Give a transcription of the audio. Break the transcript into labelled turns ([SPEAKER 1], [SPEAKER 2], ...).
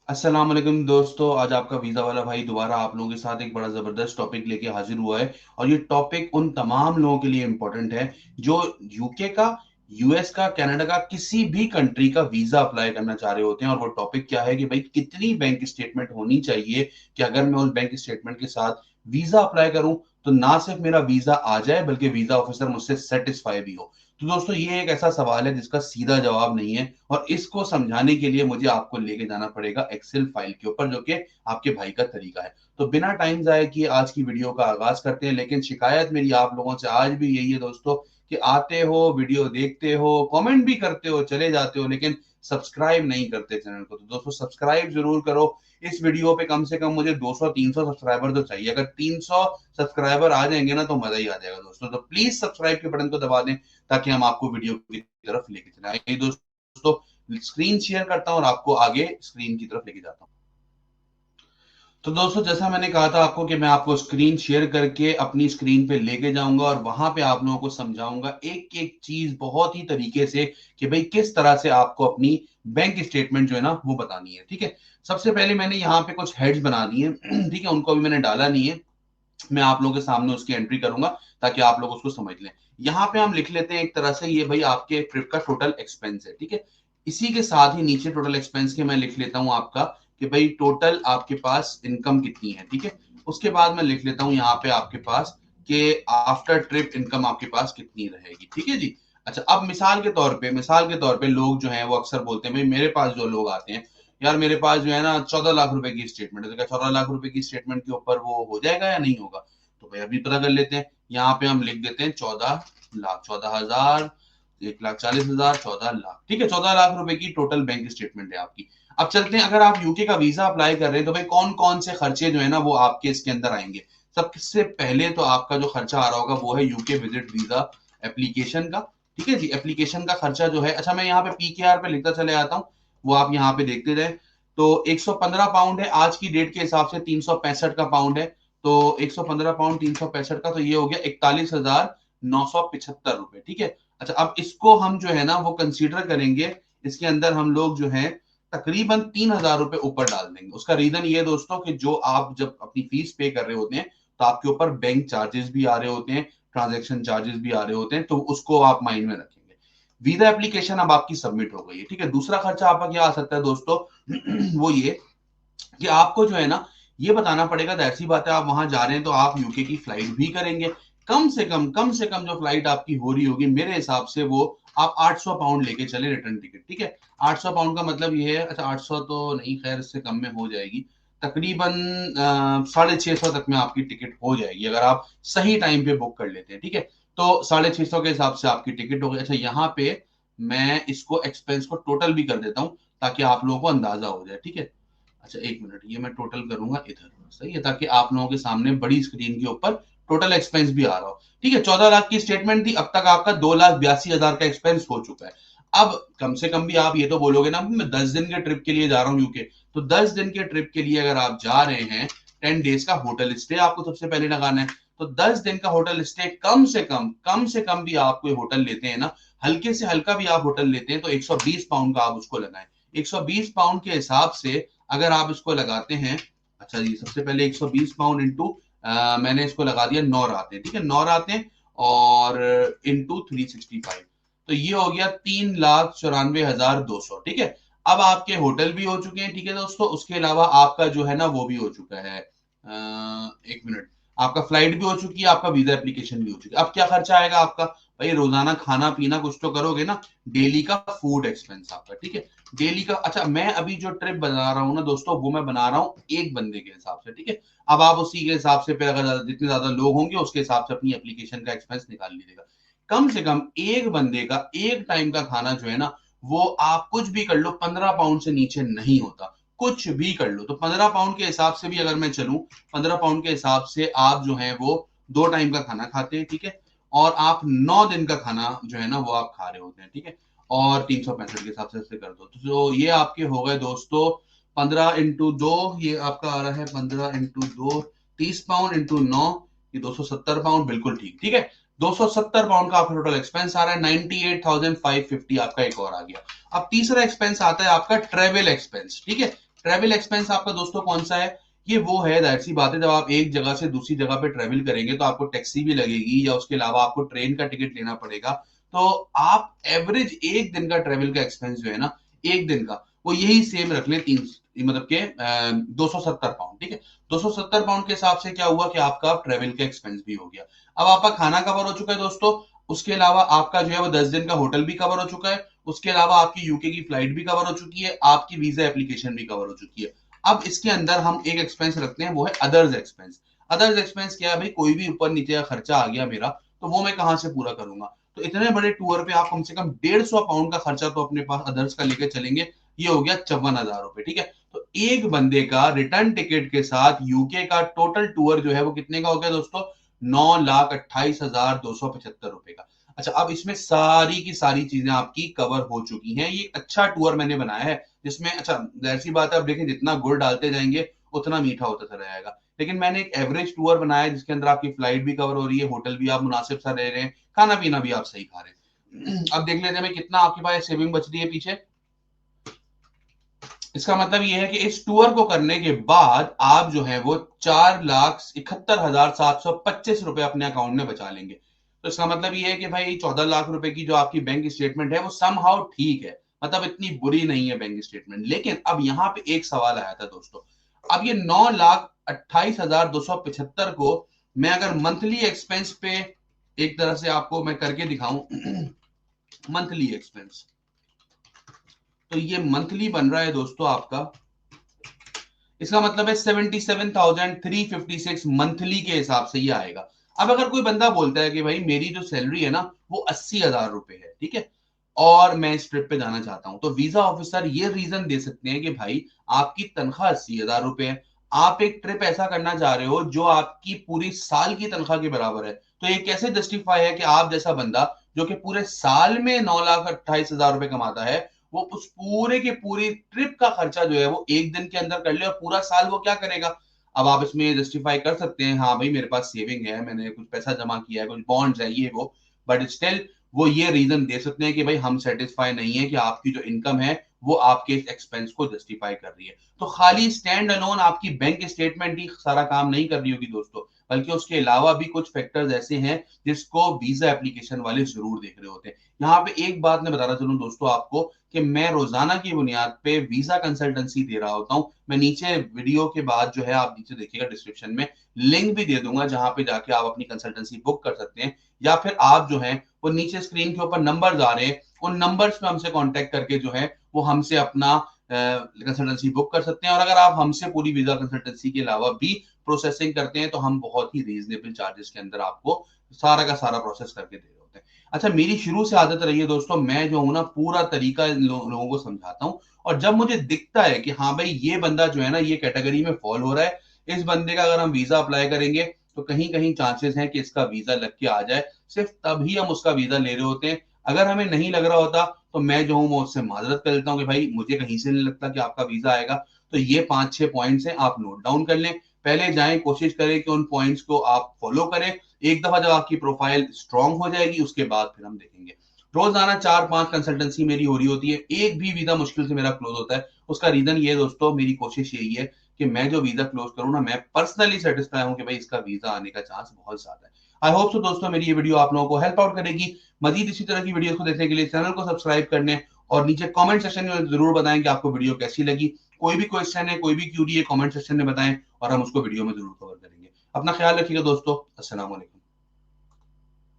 [SPEAKER 1] अस्सलाम वालेकुम दोस्तों, आज आपका वीजा वाला भाई दोबारा आप लोगों के साथ एक बड़ा जबरदस्त टॉपिक लेके हाजिर हुआ है। और ये टॉपिक उन तमाम लोगों के लिए इंपॉर्टेंट है जो यूके का, यूएस का, कनाडा का, किसी भी कंट्री का वीजा अप्लाई करना चाह रहे होते हैं। और वो टॉपिक क्या है कि भाई कितनी बैंक स्टेटमेंट होनी चाहिए कि अगर मैं उस बैंक स्टेटमेंट के साथ वीजा अप्लाई करूं तो ना सिर्फ मेरा वीजा आ जाए बल्कि वीजा ऑफिसर मुझसे सेटिस्फाई भी हो। तो दोस्तों ये एक ऐसा सवाल है जिसका सीधा जवाब नहीं है, और इसको समझाने के लिए मुझे आपको लेके जाना पड़ेगा एक्सेल फाइल के ऊपर, जो कि आपके भाई का तरीका है। तो बिना टाइम जाए किए आज की वीडियो का आगाज करते हैं। लेकिन शिकायत मेरी आप लोगों से आज भी यही है दोस्तों कि आते हो, वीडियो देखते हो, कमेंट भी करते हो, चले जाते हो, लेकिन सब्सक्राइब नहीं करते चैनल को। तो दोस्तों सब्सक्राइब जरूर करो। इस वीडियो पे कम से कम मुझे 200-300 सब्सक्राइबर तो चाहिए। अगर 300 सब्सक्राइबर आ जाएंगे ना तो मजा ही आ जाएगा दोस्तों। तो प्लीज सब्सक्राइब के बटन को दबा दें ताकि हम आपको वीडियो की तरफ लेके चले। आइए दोस्तों, स्क्रीन शेयर करता हूं और आपको आगे स्क्रीन की तरफ लेके जाता हूं। तो दोस्तों जैसा मैंने कहा था आपको कि मैं आपको स्क्रीन शेयर करके अपनी स्क्रीन पे लेके जाऊंगा और वहां पे आप लोगों को समझाऊंगा एक एक चीज बहुत ही तरीके से कि भाई किस तरह से आपको अपनी बैंक स्टेटमेंट जो है ना वो बतानी है। ठीक है, सबसे पहले मैंने यहाँ पे कुछ हेड्स बना दिए ठीक है, उनको अभी मैंने डाला नहीं है। मैं आप लोगों के सामने उसकी एंट्री करूंगा ताकि आप लोग उसको समझ लें। यहाँ पे हम लिख लेते हैं एक तरह से, ये भाई आपके ट्रिप का टोटल एक्सपेंस है। ठीक है, इसी के साथ ही नीचे टोटल एक्सपेंस के मैं लिख लेता हूँ आपका कि भाई टोटल आपके पास इनकम कितनी है। ठीक है, उसके बाद मैं लिख लेता हूँ यहाँ पे आपके पास कि आफ्टर ट्रिप इनकम आपके पास कितनी रहेगी। ठीक है जी। अच्छा, अब मिसाल के तौर पे लोग जो है वो अक्सर बोलते हैं, भाई मेरे पास जो लोग आते हैं, यार मेरे पास जो है ना 14 लाख रुपए की स्टेटमेंट है, तो क्या 14 लाख रुपए की स्टेटमेंट के ऊपर वो हो जाएगा या नहीं होगा? तो भाई अभी पता कर लेते हैं। यहाँ पे हम लिख देते हैं 14 लाख, 14,000, 1,40,000, 14 लाख। ठीक है, 14 लाख रुपए की टोटल बैंक स्टेटमेंट है आपकी। अब चलते हैं, अगर आप यूके का वीजा अप्लाई कर रहे हैं तो भाई कौन कौन से खर्चे जो है ना वो आपके इसके अंदर आएंगे। सबसे पहले तो आपका जो खर्चा आ रहा होगा वो है यूके विजिट वीजा एप्लीकेशन का। ठीक है जी, एप्लीकेशन का खर्चा जो है, अच्छा मैं यहाँ पे पीकेआर पे लिखता चले आता हूँ, वो आप यहाँ पे देखते जाए। तो 115 पाउंड है आज की डेट के हिसाब से, 365 का पाउंड है। तो 115 पाउंड 365 का, तो ये हो गया 41,975 रुपए। ठीक है, अच्छा अब इसको हम जो है ना वो कंसीडर करेंगे, इसके अंदर हम लोग जो है तकरीबन 3,000 रुपए ऊपर डाल देंगे। उसका रीजन ये है दोस्तों कि जो आप जब अपनी फीस पे कर रहे होते हैं तो आपके ऊपर बैंक चार्जेस भी आ रहे होते हैं, ट्रांजेक्शन चार्जेस भी आ रहे होते हैं, तो उसको आप माइंड में रखेंगे। वीजा एप्लीकेशन अब आपकी सबमिट हो गई है। ठीक है, दूसरा खर्चा आपका क्या आ सकता है दोस्तों वो ये कि आपको जो है ना ये बताना पड़ेगा, दैट सी बात है आप वहां जा रहे हैं तो आप यूके की फ्लाइट भी करेंगे। कम से कम जो फ्लाइट आपकी हो रही होगी मेरे हिसाब से वो आप 800 पाउंड लेके चले रिटर्न टिकट। ठीक है, 800 पाउंड का मतलब ये है, अच्छा 800 तो नहीं, खैर इससे कम में हो जाएगी, तकरीबन 650 तक में आपकी टिकट हो जाएगी अगर आप सही टाइम पे बुक कर लेते हैं। ठीक है, तो 650 के हिसाब से आपकी टिकट हो गई। अच्छा यहाँ पे मैं इसको एक्सपेंस को टोटल भी कर देता हूँ ताकि आप लोगों को अंदाजा हो जाए। ठीक है, अच्छा एक मिनट, ये मैं टोटल करूंगा इधर, सही है, ताकि आप लोगों के सामने बड़ी स्क्रीन के ऊपर टोटल एक्सपेंस भी आ रहा हो। ठीक है, 14 लाख की स्टेटमेंट थी, अब तक आपका 2,82,000 का एक्सपेंस हो चुका है। अब कम से कम भी आप ये तो बोलोगे ना, मैं 10 दिन के ट्रिप के लिए जा रहा हूँ यूके, तो 10 दिन के ट्रिप के लिए अगर आप जा रहे हैं, 10 डेज का होटल स्टे आपको सबसे पहले लगाना है। तो 10 दिन का होटल स्टे, कम से कम भी आप कोई होटल लेते हैं ना, हल्के से हल्का भी आप होटल लेते हैं तो 120 पाउंड का आप उसको लगाएं। 120 पाउंड के हिसाब से अगर आप इसको लगाते हैं, अच्छा जी सबसे पहले 120 पाउंड इंटू, मैंने इसको लगा दिया 9 रातें। ठीक है, 9 रातें और इंटू 365, तो ये हो गया 3,94,200। ठीक है, अब आपके होटल भी हो चुके हैं। ठीक है दोस्तों, उसके अलावा आपका जो है ना वो भी हो चुका है, एक मिनट, आपका फ्लाइट भी हो चुकी है, आपका वीजा एप्लीकेशन भी हो चुकी है। अब क्या खर्चा आएगा आपका? भाई रोजाना खाना पीना कुछ तो करोगे ना, डेली का फूड एक्सपेंस आपका। ठीक है, डेली का, अच्छा मैं अभी जो ट्रिप बना रहा हूँ ना दोस्तों वो मैं बना रहा हूँ एक बंदे के हिसाब से। ठीक है, अब आप उसी के हिसाब से फिर अगर जितने ज्यादा लोग होंगे उसके हिसाब से अपनी एप्लीकेशन का एक्सपेंस निकाल लीजिएगा। कम से कम एक बंदे का एक टाइम का खाना जो है ना वो आप कुछ भी कर लो 15 पाउंड से नीचे नहीं होता, कुछ भी कर लो। तो 15 पाउंड के हिसाब से भी अगर मैं चलूं, 15 पाउंड के हिसाब से आप जो है वो 2 टाइम का खाना खाते हैं। ठीक है, और आप 9 दिन का खाना जो है ना वो आप खा रहे होते हैं। ठीक है, और 365 के हिसाब से कर दो तो ये आपके हो गए दोस्तों 15 इंटू 2, ये आपका आ रहा है 15 इंटू 2, 30 पाउंड इंटू 9, ये 270 पाउंड, बिल्कुल ठीक। ठीक है, 270 पाउंड का आपका टोटल एक्सपेंस आ रहा है। 98,550 आपका एक और आ गया। अब तीसरा एक्सपेंस आता है आपका ट्रेवल एक्सपेंस। ठीक है, ट्रेवल एक्सपेंस आपका दोस्तों कौन सा है? ये वो है, जाहिर सी बात है, जब आप एक जगह से दूसरी जगह पे ट्रेवल करेंगे तो आपको टैक्सी भी लगेगी या उसके अलावा आपको ट्रेन का टिकट लेना पड़ेगा। तो आप एवरेज एक दिन का ट्रेवल का एक्सपेंस जो है ना, एक दिन का, वो यही सेम रख लें, 3 मतलब के 270 पाउंड, ठीक है। 270 पाउंड के हिसाब से क्या हुआ कि आपका ट्रेवल का एक्सपेंस भी हो गया। अब आपका खाना कवर हो चुका है दोस्तों, उसके अलावा आपका जो है वो 10 दिन का होटल भी कवर हो चुका है, उसके अलावा आपकी यूके की फ्लाइट भी कवर हो चुकी है, आपकी वीजा एप्लीकेशन भी कवर हो चुकी है। अब इसके अंदर हम एक एक्सपेंस रखते हैं, वो है अदर्स एक्सपेंस। अदर्स एक्सपेंस क्या है भाई? कोई भी ऊपर नीचे का खर्चा आ गया मेरा, तो वो मैं कहां से पूरा करूंगा? तो इतने बड़े टूर पे आप कम से कम 150 पाउंड का खर्चा तो अपने पास अदर्स का लेके चलेंगे। ये हो गया 54,000 रुपए, ठीक है। तो एक बंदे का रिटर्न टिकट के साथ यूके का टोटल टूर जो है वो कितने का हो गया दोस्तों? 9,28,275 रुपए का। अच्छा, अब इसमें सारी की सारी चीजें आपकी कवर हो चुकी हैं। ये अच्छा टूर मैंने बनाया है जिसमें, अच्छा जाहिर सी बात है, अब देखिए जितना गुड़ डालते जाएंगे उतना मीठा होता चला जाएगा, लेकिन मैंने एक एवरेज टूर बनाया है जिसके अंदर आपकी फ्लाइट भी कवर हो रही है, होटल भी आप मुनासिब सा रह रहे हैं, खाना पीना भी आप सही खा रहे हैं। अब देख लेते हैं कितना आपके पास सेविंग बच रही है पीछे। इसका मतलब ये है कि इस टूर को करने के बाद आप जो है वो 4,71,725 रुपए अपने अकाउंट में बचा लेंगे। तो इसका मतलब ये है कि भाई 14 लाख रुपए की जो आपकी बैंक स्टेटमेंट है वो समहाउ ठीक है, मतलब इतनी बुरी नहीं है बैंक स्टेटमेंट। लेकिन अब यहां पे एक सवाल आया था दोस्तों, अब ये 9,28,275 को मैं अगर मंथली एक्सपेंस पे एक तरह से आपको मैं करके दिखाऊं मंथली एक्सपेंस, तो ये मंथली बन रहा है दोस्तों आपका, इसका मतलब है 77,356 मंथली के हिसाब से ये आएगा। अब अगर कोई बंदा बोलता है कि भाई मेरी जो सैलरी है ना वो 80,000 रुपए है, ठीक है, और मैं इस ट्रिप पे जाना चाहता हूं, तो वीजा ऑफिसर ये रीजन दे सकते हैं कि भाई आपकी तनख्वाह 80,000 रुपए है, आप एक ट्रिप ऐसा करना चाह रहे हो जो आपकी पूरी साल की तनख्वाह के बराबर है, तो ये कैसे जस्टिफाई है कि आप जैसा बंदा जो कि पूरे साल में 9,28,000 रुपए कमाता है, वो उस पूरे के पूरी ट्रिप का खर्चा जो है वो एक दिन के अंदर कर ले, और पूरा साल वो क्या करेगा? अब आप इसमें जस्टिफाई कर सकते हैं, हाँ भाई मेरे पास सेविंग है, मैंने कुछ पैसा जमा किया है, कुछ बॉन्ड्स है, ये वो, बट स्टिल वो ये रीजन दे सकते हैं कि भाई हम सेटिस्फाई नहीं है कि आपकी जो इनकम है वो आपके इस एक्सपेंस को जस्टिफाई कर रही है। तो खाली स्टैंड अलोन आपकी बैंक स्टेटमेंट ही सारा काम नहीं कर रही होगी दोस्तों, बल्कि उसके अलावा भी कुछ फैक्टर्स ऐसे हैं जिसको वीजा एप्लीकेशन वाले जरूर देख रहे होते हैं। यहाँ पे एक बात मैं बताना चलूं दोस्तों आपको कि मैं रोजाना की बुनियाद पे वीजा कंसल्टेंसी दे रहा होता हूं। मैं नीचे वीडियो के बाद जो है आप नीचे देखिएगा डिस्क्रिप्शन में लिंक भी दे दूंगा जहां पे जाके आप अपनी कंसल्टेंसी बुक कर सकते हैं, या फिर आप जो है वो नीचे स्क्रीन के ऊपर नंबर्स आ रहे हैं, उन नंबर्स पे हमसे कांटेक्ट करके जो है वो हमसे अपना कंसल्टेंसी बुक कर सकते हैं। और अगर आप हमसे पूरी वीजा कंसल्टेंसी के अलावा भी प्रोसेसिंग करते हैं तो हम बहुत ही रीजनेबल चार्जेस के अंदर आपको सारा का सारा प्रोसेस करके दे रहे होते हैं। अच्छा, मेरी शुरू से आदत रही है दोस्तों, मैं जो हूं ना पूरा तरीका लोगों को समझाता हूं, और जब मुझे दिखता है कि हाँ भाई ये बंदा जो है ना ये कैटेगरी में फॉल हो रहा है, इस बंदे का अगर हम वीजा अप्लाई करेंगे तो कहीं कहीं चांसेस हैं कि इसका वीजा लग के आ जाए, सिर्फ तभी हम उसका वीजा ले रहे होते हैं। अगर हमें नहीं लग रहा होता तो मैं जो हूं मैं उससे माजरत कर लेता हूं कि भाई मुझे कहीं से नहीं लगता कि आपका वीजा आएगा। तो ये 5-6 पॉइंट्स हैं, आप नोट डाउन कर लें, पहले जाएं, कोशिश करें कि उन पॉइंट्स को आप फॉलो करें। एक दफा जब आपकी प्रोफाइल स्ट्रांग हो जाएगी उसके बाद फिर हम देखेंगे। रोजाना 4-5 कंसल्टेंसी मेरी हो रही होती है, एक भी वीजा मुश्किल से मेरा क्लोज होता है। उसका रीजन ये है दोस्तों, मेरी कोशिश यही है कि मैं जो वीजा क्लोज करूं ना, मैं पर्सनली सेटिस्फाई हूं कि भाई इसका वीजा आने का चांस बहुत ज्यादा है। आई होप सो दोस्तों मेरी ये वीडियो आप लोगों को हेल्प आउट करेगी। मजीद इसी तरह की वीडियो को देखने के लिए चैनल को सब्सक्राइब करने और नीचे कमेंट सेक्शन में जरूर बताएं कि आपको वीडियो कैसी लगी। कोई भी क्वेश्चन है, कोई भी क्यूरी है, कमेंट सेक्शन में बताएं और हम उसको वीडियो में जरूर कवर करेंगे। अपना ख्याल रखिएगा दोस्तों। अस्सलाम वालेकुम।